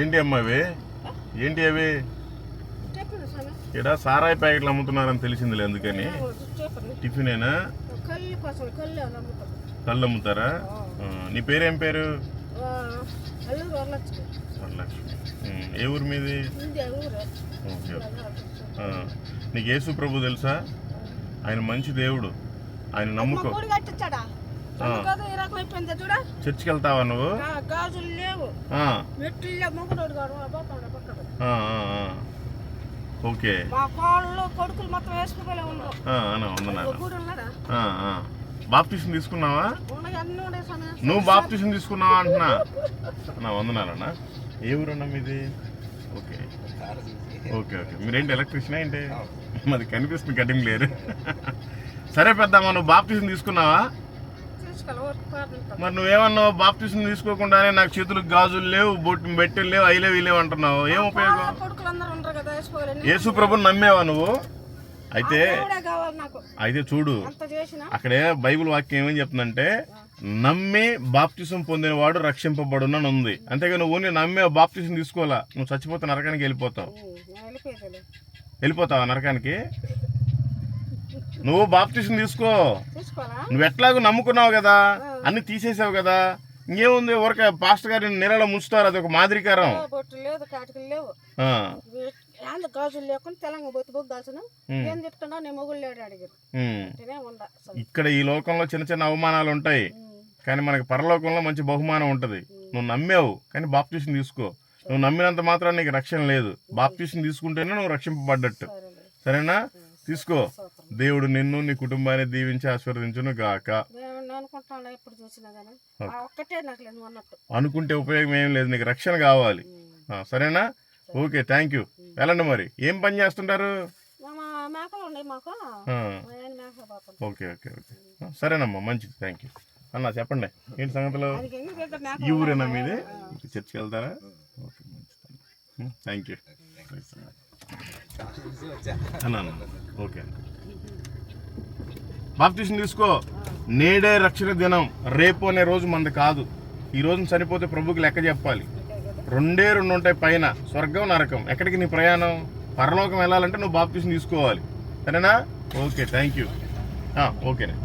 ఏంటి అమ్మా అవి? ఏంటి అవి? ఇక్కడ సారాయి ప్యాకెట్లు అమ్ముతున్నారని తెలిసిందిలే, అందుకని. టిఫినేనా? కళ్ళు అమ్ముతారా? నీ పేరేం పేరు? వరలక్ష్మి. ఏ ఊరు మీది? ఓకే. నీకు యేసు ప్రభు తెలుసా? ఆయన మంచి దేవుడు, ఆయన నమ్ముకో. చర్చికి వెళ్తావా నువ్వు? ఓకే. బాప్టిజం తీసుకున్నావా? నువ్వు బాప్టిజం తీసుకున్నావా అంటున్నా. వందనాలన్నా. ఏ ఊరన్నా మీది? Okay okay okay. మీరేంటి ఎలక్ట్రీషియనా ఏంటి? మాది కనిపిస్తుంది కటింగ్ లేరు. సరే పెద్దమ్మా, నువ్వు బాప్టిజం తీసుకున్నావా? మరి నువ్వేమన్నావు? బాప్టిజం తీసుకోకుండానే నాకు చేతులకు గాజులు లేవు, బెట్టెలు లేవు, అయి లేవు, ఇలేవు అంటున్నావు. ఏం ఉపయోగం? యేసు ప్రభుని నమ్మేవా నువ్వు? అయితే చూడు, అక్కడే బైబిల్ వాక్యం ఏమని చెప్తుందంటే, నమ్మి బాప్తిసం పొందినవాడు రక్షింపబడునని ఉంది. అంతేగా నువ్వు నమ్మే బాప్తిసం తీసుకోవాలా, నువ్వు చచ్చిపోతే నరకానికి వెళ్ళిపోతావు. వెళ్ళిపోతావా నరకానికి? నువ్వు బాప్తిసం తీసుకో. నువ్వు ఎట్లాగో నమ్ముకున్నావు కదా, అన్ని తీసేసావు కదా, ఇంకేముంది? ఊరక పాస్టర్ గారి నీళ్ళలో ముంచుతారు, అది ఒక మాదిరికారం. ఇక్కడ ఈ లోకంలో చిన్న చిన్న అవమానాలు ఉంటాయి, కానీ మనకి పరలోకంలో మంచి బహుమానం ఉంటది. నువ్వు నమ్మావు కానీ బాప్తిసం తీసుకో. నువ్వు నమ్మినంత మాత్రం నీకు రక్షణ లేదు. బాప్తిసం తీసుకుంటేనే నువ్వు రక్షింపబడ్డట్టు. సరేనా? తీసుకో. దేవుడు నిన్ను నీ కుటుంబాన్ని దీవించి ఆశీర్వదించును గాక. అనుకుంటే ఉపయోగం ఏం లేదు, నీకు రక్షణ కావాలి. సరేనా? Okay, thank you. వెళ్ళండి. మరి ఏం పని చేస్తుంటారు? Okay okay okay. సరేనమ్మా, మంచిది. థ్యాంక్ యూ అన్నా. చెప్పండి, ఏంటి సంగతిలో? ఈ ఊరేనా మీది? చర్చికి వెళ్తారా? ఓకే, మంచిది. థ్యాంక్ యూ అన్నా. ఓకే, బాప్తిసం తీసుకో. నేడే రక్షణ దినం, రేపు అనే రోజు మనది కాదు. ఈ రోజున చనిపోతే ప్రభుకి లెక్క చెప్పాలి. రెండే రెండు ఉంటాయి పైన, స్వర్గం నరకం. ఎక్కడికి నీ ప్రయాణం? పరలోకం వెళ్ళాలంటే నువ్వు బాప్తిసం తీసుకోవాలి. సరేనా? Okay, thank you. ఓకేనే.